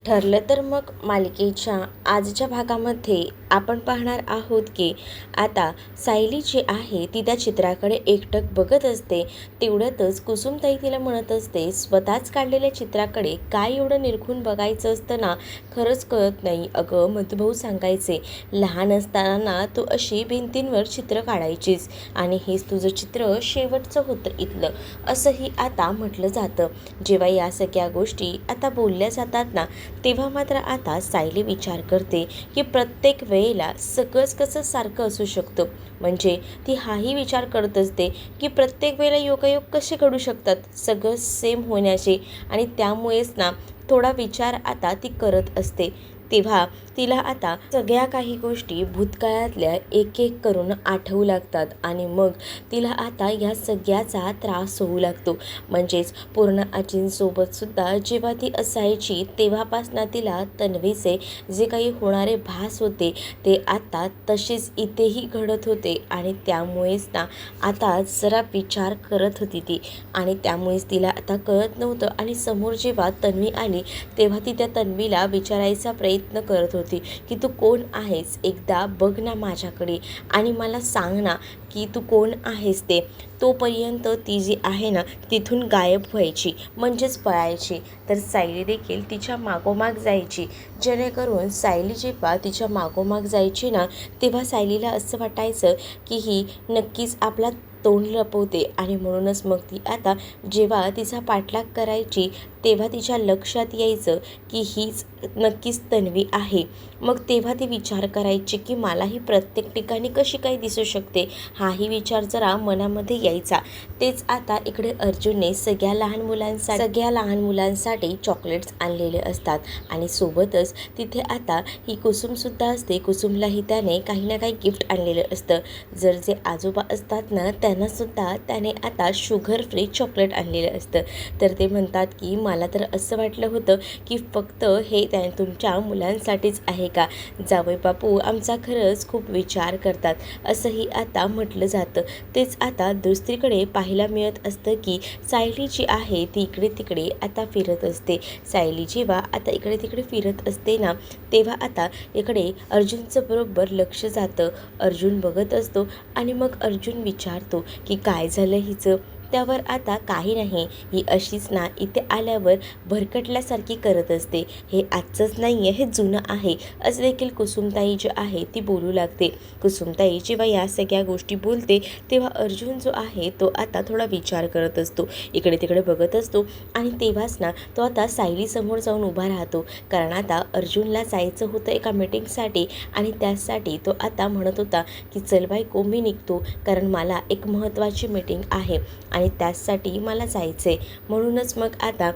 ठरलं तर मग मालिकेच्या आजच्या भागामध्ये आपण पाहणार आहोत की आता सायली जी आहे ती त्या चित्राकडे एकटक बघत असते. तेवढ्यातच कुसुमताई तिला म्हणत असते, स्वतःच काढलेल्या चित्राकडे काय एवढं निरखून बघायचं असतं ना, खरंच कळत नाही. अगं मधुभाऊ सांगायचे, लहान असताना तू अशी भिंतींवर चित्र काढायचीस आणि हेच तुझं चित्र शेवटचं होतं इथलं, असंही आता म्हटलं जातं. जेव्हा या सगळ्या गोष्टी आता बोलल्या जातात ना, तेव्हा मात्र आता सायली विचार करते की प्रत्येक वेळेला सगळंच कसं सारखं असू शकतं. म्हणजे ती हाही विचार करत असते की प्रत्येक वेळेला योगायोग कसे घडू शकतात सगळं सेम होण्याचे, आणि त्यामुळेच ना थोडा विचार आता ती करत असते. तेव्हा तिला आता सगळ्या काही गोष्टी भूतकाळातल्या एक एक करून आठवू लागतात आणि मग तिला आता या सगळ्याचा त्रास होऊ लागतो. म्हणजेच पूर्ण आजींसोबत सुद्धा जेव्हा ती असायची तेव्हापासनं तिला तन्वीचे जे काही होणारे भास होते ते आता तसेच इथेही घडत होते आणि त्यामुळेच ना आता जरा विचार करत होती ती आणि त्यामुळेच तिला आता कळत नव्हतं. आणि समोर जेव्हा तन्वी आली तेव्हा ती त्या तन्वीला विचारायचा प्रयत्न करत होती की तू कोण आहेस, एकदा बघ ना माझ्याकडे आणि मला सांग ना की तू कोण आहेस ते. तोपर्यंत ती जी आहे ना तिथून गायब व्हायची, म्हणजेच पळायची. तर सायली देखील तिच्या मागोमाग जायची, जेणेकरून सायली जेव्हा तिच्या मागोमाग जायची ना तेव्हा सायलीला असं वाटायचं की ही नक्कीच आपला तोंड लपवते. आणि म्हणूनच मग ती आता जेव्हा तिचा पाठलाग करायची तेव्हा तिच्या लक्षात यायचं की हीच नक्कीच तन्वी आहे. मग तेव्हा ती विचार करायची की मलाही प्रत्येक ठिकाणी कशी काय दिसू शकते, हाही विचार जरा मनामध्ये यायचा. तेच आता इकडे अर्जुनने सगळ्या लहान मुलांसाठी चॉकलेट्स आणलेले असतात आणि सोबतच तिथे आता ही कुसुमसुद्धा असते. कुसुमलाही त्याने काही ना काही गिफ्ट आणलेलं असतं. जर जे आजोबा असतात ना त्यांनासुद्धा त्याने आता शुगर फ्री चॉकलेट आणलेलं असतं. तर ते म्हणतात की मला तर असं वाटलं होतं की फक्त हे तुमच्या मुलांसाठीच आहे का, जावई बापू आमचा खरंच खूप विचार करतात, असंही आता म्हटलं जातं. तेच आता दुसरीकडे पाहायला मिळत असतं की सायली जी आहे ती इकडे तिकडे आता फिरत असते. सायली जेव्हा आता इकडे तिकडे फिरत असते ना तेव्हा आता इकडे अर्जुनचं बरोबर लक्ष जातं. अर्जुन बघत असतो आणि मग अर्जुन विचारतो की काय झालं हिचं. त्यावर आता काही नाही, ही अशीच ना इथे आल्यावर भरकटल्यासारखी करत असते, हे आजचंच नाही आहे, हे जुनं आहे, असं देखील कुसुमताई जी आहे ती बोलू लागते. कुसुमताई जेव्हा या सगळ्या गोष्टी बोलते तेव्हा अर्जुन जो आहे तो आता थोडा विचार करत असतो, इकडे तिकडे बघत असतो आणि तेव्हाच ना तो आता सायलीसमोर जाऊन उभा राहतो. कारण आता अर्जुनला जायचं होतं एका मीटिंगसाठी आणि त्यासाठी तो आता म्हणत होता की चल बायको मी निघतो, कारण मला एक महत्त्वाची मीटिंग आहे आणि त्यासाठी मला जायचे. म्हणूनच मग आता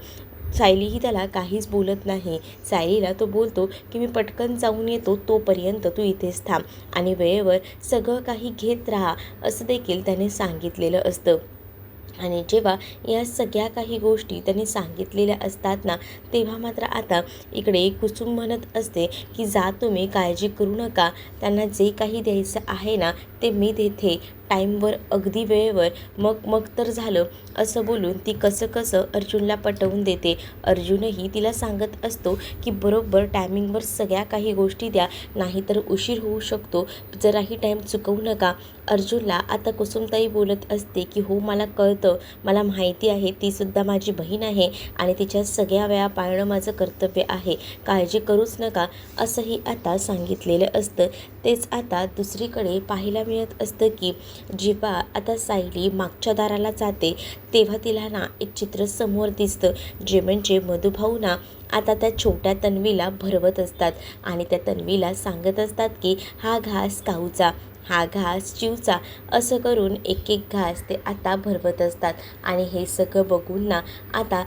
सायलीही त्याला काहीच बोलत नाही. सायलीला तो बोलतो की मी पटकन जाऊन येतो, तोपर्यंत तू इथेच थांब आणि वेळेवर सगळं काही घेत राहा, असं देखील त्याने सांगितलेलं असतं. आणि जेव्हा या सगळ्या काही गोष्टी त्यांनी सांगितलेल्या असतात ना तेव्हा मात्र आता इकडे कुसुम म्हणत असते की जा तुम्ही, काळजी करू नका, त्यांना जे काही द्यायचं आहे ना ते मी देते टाईमवर, अगदी वेळेवर, मग तर झालं, असं बोलून ती कसं अर्जुनला पटवून देते. अर्जुनही तिला सांगत असतो की बरोबर टायमिंगवर सगळ्या काही गोष्टी द्या, नाहीतर उशीर होऊ शकतो, जराही टाईम चुकवू नका. अर्जुनला आता कुसुमताई बोलत असते की हो मला कळतं, मला माहिती आहे, तीसुद्धा माझी बहीण आहे आणि तिच्या सगळ्या वेळा पाळणं माझं कर्तव्य आहे, काळजी करूच नका, असंही आता सांगितलेलं असतं. तेच आता दुसरीकडे पाहायला मिळत असतं की जेव्हा आता सायली मागच्या दाराला जाते तेव्हा तिला ना एक चित्र समोर दिसतं, जे म्हणजे मधुभाऊ ना आता त्या छोट्या तन्वीला भरवत असतात आणि त्या तन्वीला सांगत असतात की हा घास काऊचा, हा घास चिवचा, असं करून एक एक घास ते आता भरवत असतात. आणि हे सगळं बघून ना आता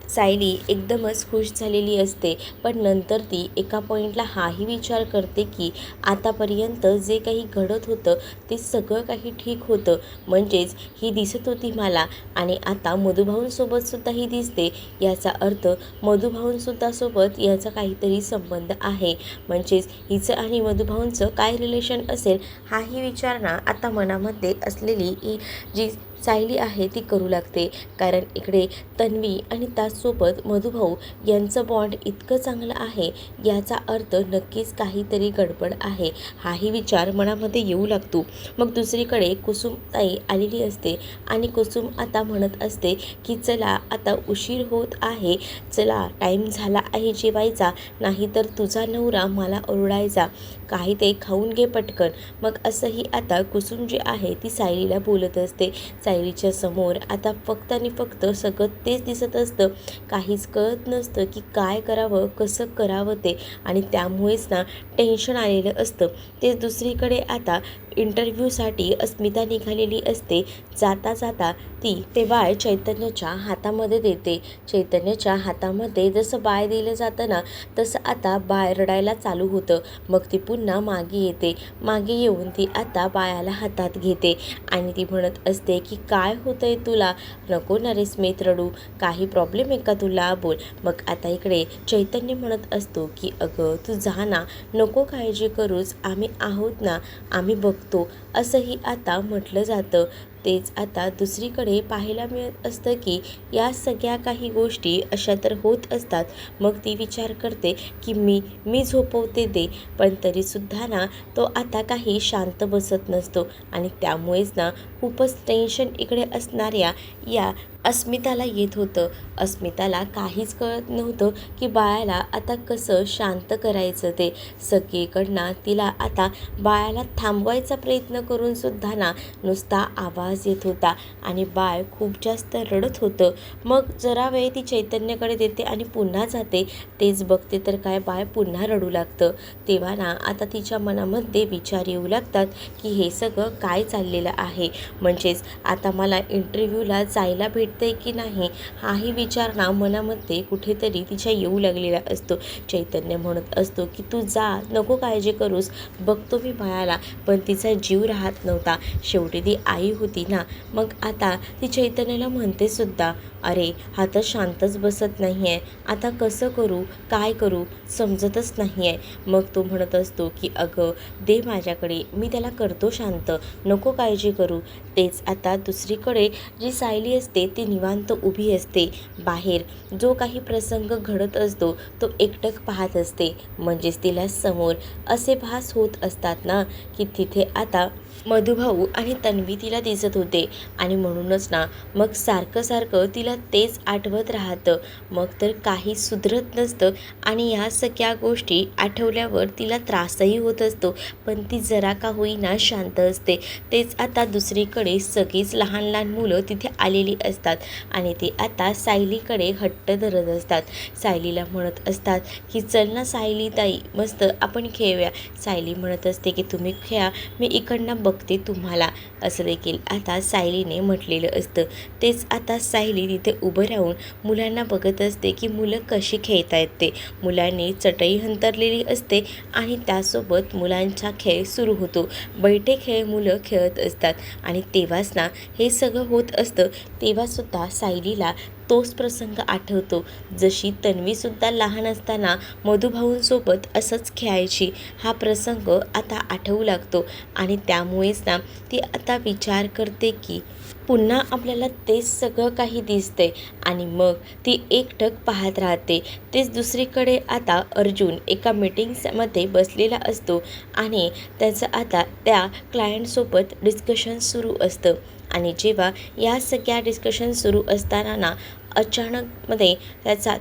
सायली एकदमच खुश झालेली असते. पण नंतर ती एका पॉईंटला हाही विचार करते की आतापर्यंत जे काही घडत होतं ते सगळं काही ठीक होतं, म्हणजेच ही दिसत होती मला आणि आता मधुभाऊंसोबतसुद्धा ही दिसते, याचा अर्थ मधुभाऊंसुद्धा सोबत याचा काहीतरी संबंध आहे. म्हणजेच हिचं आणि मधुभाऊंचं काय रिलेशन असेल, हाही विचार ना आता मनामध्ये असलेली ही जी सायली आहे ती करू लागते. कारण इकडे तन्वी आणि त्याचसोबत मधुभाऊ यांचं बॉन्ड इतकं चांगलं आहे, याचा अर्थ नक्कीच काहीतरी गडबड आहे हाही विचार मनामध्ये येऊ लागतो. मग दुसरीकडे कुसुमताई आलेली असते आणि कुसुम आता म्हणत असते की चला आता उशीर होत आहे, चला टाईम झाला आहे जेवायचा, नाहीतर तुझा नवरा मला ओरडायचा, काही ते खाऊन घे पटकन. मग असंही आता कुसुम जी आहे ती सायलीला बोलत असते. सायलीच्या समोर आता फक्त आणि फक्त सगळं तेच दिसत असतं, काहीच कळत नसतं की काय करावं, कसं करावं ते, आणि त्यामुळेच ना टेन्शन आलेलं असतं. ते दुसरीकडे आता इंटरव्ह्यूसाठी अस्मिता निघालेली असते. जाता जाता ती ते बाळ चैतन्याच्या हातामध्ये देते. चैतन्याच्या हातामध्ये जसं बाळ दिलं जातं ना, तसं आता बाळ रडायला चालू होतं. मग ती पुन्हा मागे येते. मागे येऊन ती आता बाळाला हातात घेते आणि ती म्हणत असते की काय होतंय तुला, नको ना रे स्मित रडू, काही प्रॉब्लेम आहे का तुला, बोल. मग आता इकडे चैतन्य म्हणत असतो की अगं तू जा ना, नको काळजी करूच, आम्ही आहोत ना, आम्ही बघतो, असंही आता म्हटलं जातं. तेच आता दुसरीकडे पाहायला मिळत असतं की या सगळ्या काही गोष्टी अशा तर होत असतात. मग ती विचार करते की मी झोपवते दे, पण तरीसुद्धा ना तो आता काही शांत बसत नसतो आणि त्यामुळेच ना खूपच टेन्शन इकडे असणाऱ्या या अस्मिताला येत होतं. अस्मिताला काहीच कळत नव्हतं की बाळाला आता कसं शांत करायचं ते. सगळीकडनं तिला आता बाळाला थांबवायचा प्रयत्न करून सुद्धा ना नुसता आवाज येत होता आणि बाळ खूप जास्त रडत होतं. मग जरा वेळ ती चैतन्याकडे देते आणि पुन्हा जाते. तेच बघते तर काय बाळ पुन्हा रडू लागतं. तेव्हा ना आता तिच्या मनामध्ये विचार येऊ लागतात की हे सगळं काय चाललेलं आहे, म्हणजेच आता मला इंटरव्ह्यूला जायला भेटतंय की नाही, हाही विचार ना मनामध्ये कुठेतरी तिच्या येऊ लागलेला असतो. चैतन्य म्हणत असतो की तू जा, नको काळजी करूस, बघतो मी बाळाला, पण तिचा जीव राहत नव्हता, शेवटी ती आई होती ना. मग आता ती चैतन्याला म्हणते सुद्धा, अरे हा तर शांतच बसत नाही आहे, आता कसं करू, काय करू समजतच नाही आहे. मग तो म्हणत असतो की अगं दे माझ्याकडे, मी त्याला करतो शांत, नको काळजी करू. तेच आता दुसरीकडे जी सायली असते ती निवांत उभी असते. बाहेर जो काही प्रसंग घडत असतो तो एकटक पाहत असते. म्हणजेच तिला समोर असे भास होत असतात ना की तिथे आता मधुभाऊ आणि तन्वी तिला दिसत होते आणि म्हणूनच ना मग सारखं सारखं तिला तेच आठवत राहतं. मग तर काही सुधरत नसतं आणि ह्या सगळ्या गोष्टी आठवल्यावर तिला त्रासही होत असतो, पण ती जरा का होईना शांत असते. तेच आता दुसरीकडे सगळीच लहान लहान मुलं तिथे आलेली असतात आणि ते आता सायलीकडे हट्ट धरत असतात. सायलीला म्हणत असतात की चल ना सायली ताई, मस्त आपण खेळूया. सायली म्हणत असते की तुम्ही खेळा, मी इकडनं बघते तुम्हाला, असं देखील आता सायलीने म्हटलेलं असतं. तेच आता सायली तिथे उभं राहून मुलांना बघत असते की मुलं कशी खेळत आहेत ते. मुलांनी चटई हंतरलेली असते आणि त्यासोबत मुलांचा खेळ सुरू होतो. बैठे खेळ मुलं खेळत असतात आणि तेव्हाच ना हे सगळं होत असतं. तेव्हासुद्धा सायलीला तोच प्रसंग आठवतो, जशी तन्वीसुद्धा लहान असताना मधुभाऊंसोबत असंच खेळायची. हा प्रसंग आता आठवू लागतो आणि त्यामुळेच ना ती आता विचार करते की पुन्हा आपल्याला तेच सगळं काही दिसतंय आणि मग ती एकटक पाहत राहते. तेच दुसरीकडे आता अर्जुन एका मीटिंग्समध्ये बसलेला असतो आणि त्याचं आता त्या क्लायंटसोबत डिस्कशन सुरू असतं आणि जेव्हा या सगळ्या डिस्कशन सुरू असताना ना अचानकमध्ये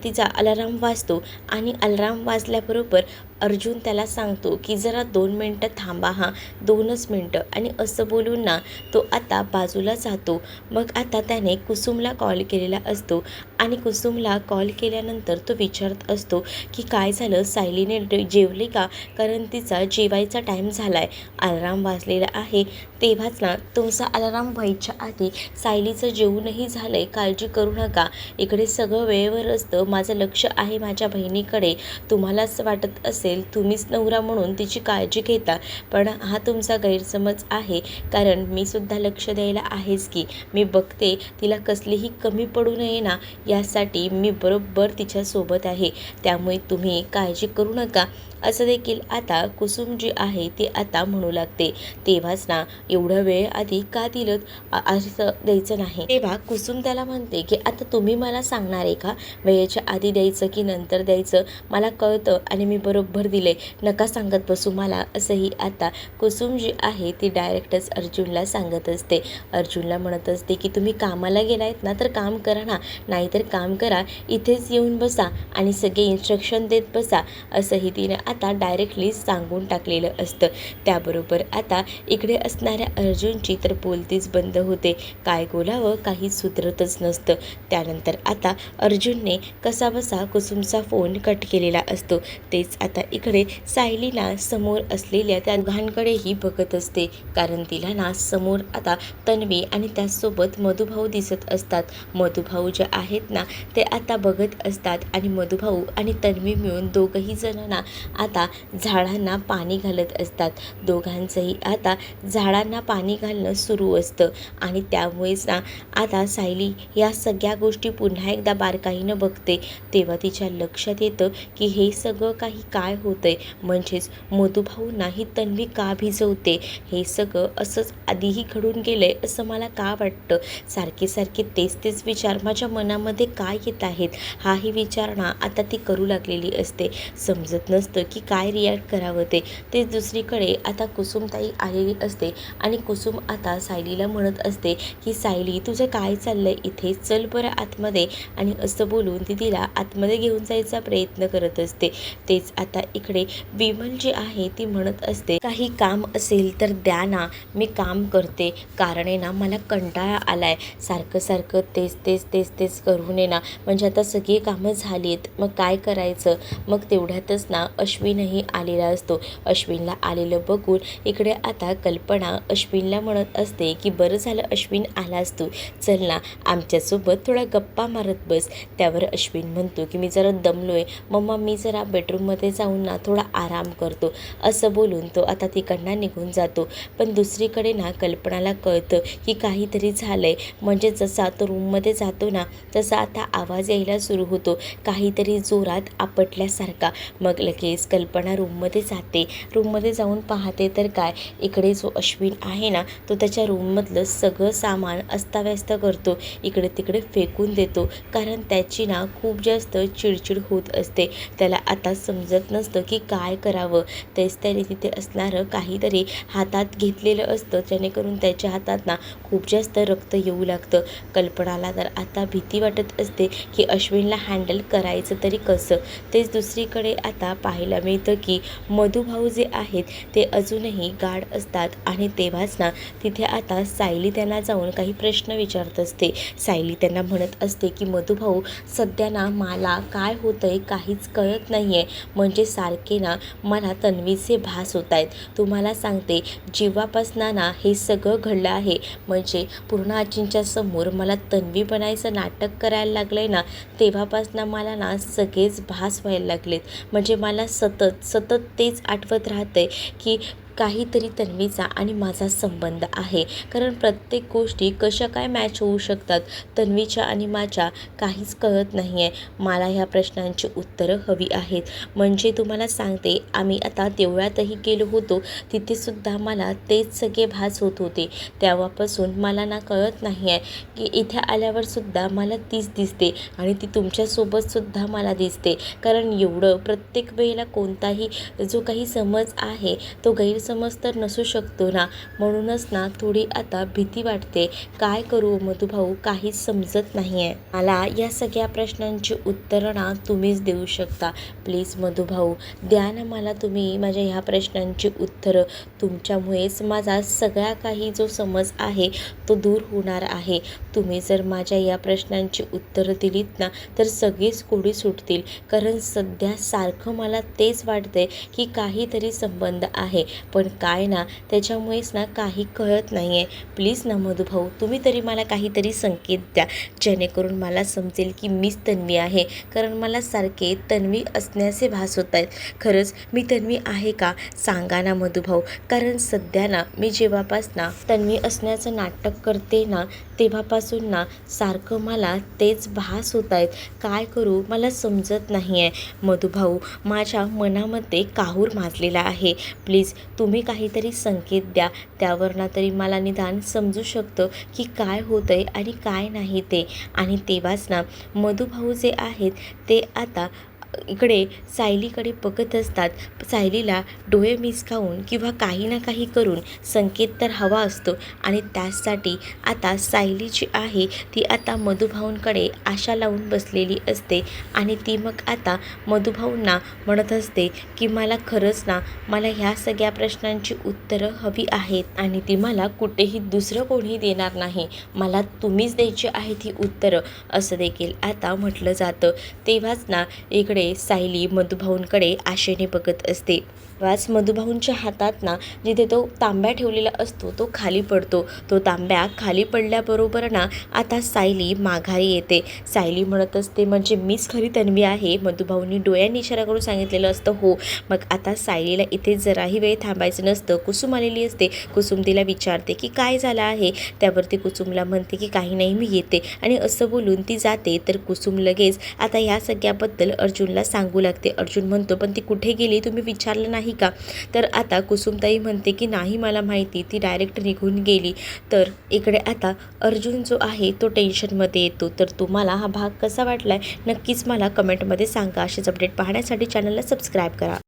तिचा अलाराम वाजतो आणि अलाराम वाजल्याबरोबर अर्जुन त्याला सांगतो की जरा 2 मिनटं थांबा, हां 2च मिनटं, आणि असं बोलून ना तो आता बाजूला जातो. मग आता त्याने कुसुमला कॉल केलेला असतो आणि कुसुमला कॉल केल्यानंतर तो विचारत असतो की काय झालं, सायलीने जेवली का, कारण तिचा जेवायचा टाईम झाला आहे, अलाराम वाजलेला आहे. तेव्हाच ना तुमचा अलाराम व्हायच्या आधी सायलीचं जेवणही झालं आहे, काळजी करू नका, इकडे सगळं वेळेवर असतं, माझं लक्ष आहे माझ्या बहिणीकडे. तुम्हाला असं वाटत असेल असेल, तुम्हीच नवरा म्हणून तिची काळजी घेता, पण हा तुमचा गैरसमज आहे. कारण मी सुद्धा लक्ष द्यायला आहेच की. मी बघते तिला कसलीही कमी पडू नये ना, यासाठी मी बरोबर तिच्यासोबत आहे. त्यामुळे तुम्ही काळजी करू नका, असं देखील आता कुसुम जी आहे ती आता म्हणू लागते. तेव्हाच ना एवढा वेळ आधी का दिलं, असं द्यायचं नाही. तेव्हा कुसुम त्याला म्हणते की आता तुम्ही मला सांगणार आहे का वेळेच्या आधी द्यायचं की नंतर द्यायचं? मला कळतं आणि मी बरोबर दिले, नका सांगत बसू मला, असंही आता कुसुम जी आहे ती डायरेक्टच अर्जुनला सांगत असते. अर्जुनला म्हणत असते की तुम्ही कामाला गेलायत ना तर काम करा ना, नाहीतर काम करा इथेच येऊन बसा आणि सगळे इन्स्ट्रक्शन देत बसा, असंही तिने आता डायरेक्टली सांगून टाकलेलं असतं. त्याबरोबर आता इकडे असणाऱ्या अर्जुनची तर बोलतीच बंद होते. काय बोलावं काही सुधरतच नसतं. त्यानंतर आता अर्जुनने कसाबसा कुसुमचा फोन कट केलेला असतो. तेच आता इकडे सायली ना समोर असलेल्या त्या दोघांकडेही बघत असते, कारण तिला ना समोर आता तन्वी आणि त्याचसोबत मधुभाऊ दिसत असतात. मधुभाऊ जे आहेत ना ते आता बघत असतात आणि मधुभाऊ आणि तन्वी मिळून दोघंही जण ना आता झाडांना पाणी घालत असतात. दोघांचंही आता झाडांना पाणी घालणं सुरू असतं आणि त्यामुळेच ना आता सायली या सगळ्या गोष्टी पुन्हा एकदा बारकाईनं बघते. तेव्हा तिच्या लक्षात येतं की हे सगळं काही काय होतंय, म्हणजेच मधुभाऊ नाही तन्वी का भिजवते, हे सगळं असंच आधीही घडून गेलंय असं मला का वाटतं. सारखे सारखे तेच तेच विचार माझ्या मनामध्ये काय येत आहेत, हाही विचार ना आता ती करू लागलेली असते. समजत नसतं की काय रिॲक्ट करावं ते दुसरीकडे आता कुसुमताई आलेली असते आणि कुसुम आता सायलीला म्हणत असते की सायली तुझं काय चाललंय इथे, चल बरं आतमध्ये, आणि असं बोलून ती तिला आतमध्ये घेऊन जायचा प्रयत्न करत असते. तेच आता इकडे विमल जी आहे ती म्हणत असते काही काम असेल तर द्या ना, मी काम करते, कारण आहे ना मला कंटाळा आलाय, सारखं सारखं तेच तेच तेच तेच करून आहे ना, म्हणजे आता सगळी कामं झाली आहेत, मग काय करायचं. मग तेवढ्यातच ना अश्विनही आलेला असतो. अश्विनला आलेलं बघून इकडे आता कल्पना अश्विनला म्हणत असते की बरं झालं अश्विन आलास तू, चल ना आमच्यासोबत थोडा गप्पा मारत बस. त्यावर अश्विन म्हणतो की मी जरा दमलोय मम्मा, मी जरा बेडरूममध्ये जाऊन ना थोडा आराम करतो, असं बोलून तो आता तिकडनं निघून जातो. पण दुसरीकडे ना कल्पनाला कळतं की काहीतरी झालंय, म्हणजे जसा तो रूममध्ये जातो ना तसा आता आवाज यायला सुरू होतो, काहीतरी जोरात आपटल्यासारखा. मग लगेच कल्पना रूममध्ये जाते. रूममध्ये जाऊन पाहते तर काय, इकडे जो अश्विन आहे ना तो त्याच्या रूममधलं सगळं सामान अस्ताव्यस्त करतो, इकडे तिकडे फेकून देतो, कारण त्याची ना खूप जास्त चिडचिड होत असते. त्याला आता समजत नसतं की काय करावं. तेच त्याने तिथे असणारं काहीतरी हातात घेतलेलं असतं, जेणेकरून त्याच्या हातात ना खूप जास्त रक्त येऊ लागतं. कल्पनाला तर आता भीती वाटत असते की अश्विनला हँडल करायचं तरी कसं. तेच दुसरीकडे आता पाहायला मिळतं की मधुभाऊ जे आहेत ते अजूनही गाढ असतात आणि तेव्हाच ना तिथे आता सायली त्यांना जाऊन काही प्रश्न विचारत असते. सायली त्यांना म्हणत असते की मधुभाऊ सध्या ना मला काय होतंय काहीच कळत नाही आहे, म्हणजे सारखे ना मला तन्वीचे भास होत आहेत. तुम्हाला सांगते जेव्हापासनं ना हे सगळं घडलं आहे, म्हणजे पूर्ण आजींच्या समोर मला तन्वी बनायचं नाटक करायला लागलंय ना, तेव्हापासनं मला ना सगळेच भास व्हायला लागलेत. म्हणजे मला सतत सतत तेच आठवत राहतंय की काहीतरी तन्वीचा आणि माझा संबंध आहे, कारण प्रत्येक गोष्टी कशा काय मॅच होऊ शकतात तन्वीच्या आणि माझ्या, काहीच कळत नाही आहे. मला ह्या प्रश्नांची उत्तरं हवी आहेत. म्हणजे तुम्हाला सांगते आम्ही आता देवळातही गेलो होतो, तिथेसुद्धा मला तेच सगळे भास होत होते. तेव्हापासून मला ना कळत नाही आहे की इथे आल्यावरसुद्धा मला तीच दिसते आणि ती तुमच्यासोबतसुद्धा मला दिसते, कारण एवढं प्रत्येक वेळेला कोणताही जो काही समज आहे तो गैरसमज तर नसू शकतो ना, म्हणूनच ना थोडी आता भीती वाटते. काय करू मधुभाऊ, काहीच समजत नाही आहे. मला या सगळ्या प्रश्नांची उत्तरं ना तुम्हीच देऊ शकता. प्लीज मधुभाऊ द्या ना मला तुम्ही माझ्या ह्या प्रश्नांची उत्तरं. तुमच्यामुळेच माझा सगळा काही जो समज आहे तो दूर होणार आहे. तुम्ही जर माझ्या या प्रश्नांची उत्तरं दिलीत ना तर सगळीच कोडी सुटतील, कारण सध्या सारखं मला तेच वाटतंय की काहीतरी संबंध आहे. पण काय ना त्याच्यामुळेच ना काही कळत नाही आहे. प्लीज ना मधुभाऊ, तुम्ही तरी मला काहीतरी संकेत द्या, जेणेकरून मला समजेल की मीच तन्वी आहे. कारण मला सारखे तन्वी असण्याचे भास होत आहेत. खरंच मी तन्वी आहे का? सांगा ना मधुभाऊ. कारण सध्या ना मी जेव्हापासनं तन्वी असण्याचं नाटक करते ना तेव्हापासून ना सारखं मला तेच भास होत आहेत. काय करू मला समजत नाही आहे. मधुभाऊ, माझ्या मनामध्ये काहूर माजलेला आहे. प्लीज तुम्ही काहीतरी संकेत द्या, त्यावरनं तरी मला निदान समजू शकतं की काय होतं आहे आणि काय नाही ते. आणि तेव्हाच ना मधुभाऊ जे आहेत ते आता इकडे सायलीकडे बघत असतात. सायलीला डोळे मिचकावून किंवा काही ना काही करून संकेत तर हवा असतो आणि त्यासाठी आता सायली जी आहे ती आता मधुभाऊंकडे आशा लावून बसलेली असते. आणि ती मग आता मधुभाऊंना म्हणत असते की मला खरंच ना मला ह्या सगळ्या प्रश्नांची उत्तरं हवी आहेत आणि ती मला कुठेही दुसरं कोणी देणार नाही, मला तुम्हीच द्यायची आहेत ही उत्तरं, असं देखील आता म्हटलं जातं. तेव्हाच ना इकडे सायली मधुभाऊंकडे आशेने बघत असते. तेव्हाच मधुभाऊंच्या हातात ना जिथे तो तांब्या ठेवलेला असतो तो खाली पडतो. तो तांब्या खाली पडल्याबरोबर ना आता सायली माघारी येते. सायली म्हणत असते म्हणजे मीच खरी तन्वी आहे. मधुभाऊंनी डोळ्यांनी इशारा करून सांगितलेलं असतं हो. मग आता सायलीला इथे जराही वेळ थांबायचं नसतं. कुसुम आलेली असते. कुसुम तिला विचारते की काय झालं आहे. त्यावरती कुसुमला म्हणते की काही नाही मी येते आणि असं बोलून ती जाते. तर कुसुम लगेच आता ह्या सगळ्याबद्दल अर्जुनला सांगू लागते. अर्जुन म्हणतो पण ती कुठे गेली, तुम्ही विचारलं नाही का? तर आता कुसुमताई म्हणते की नाही मला माहिती, ती डायरेक्ट निघून गेली. तर इकडे आता अर्जुन जो आहे तो टेन्शनमध्ये येतो. तर तुम्हाला हा भाग कसा वाटला आहे नक्कीच मला कमेंटमध्ये सांगा. असेच अपडेट पाहण्यासाठी चॅनलला सबस्क्राईब करा.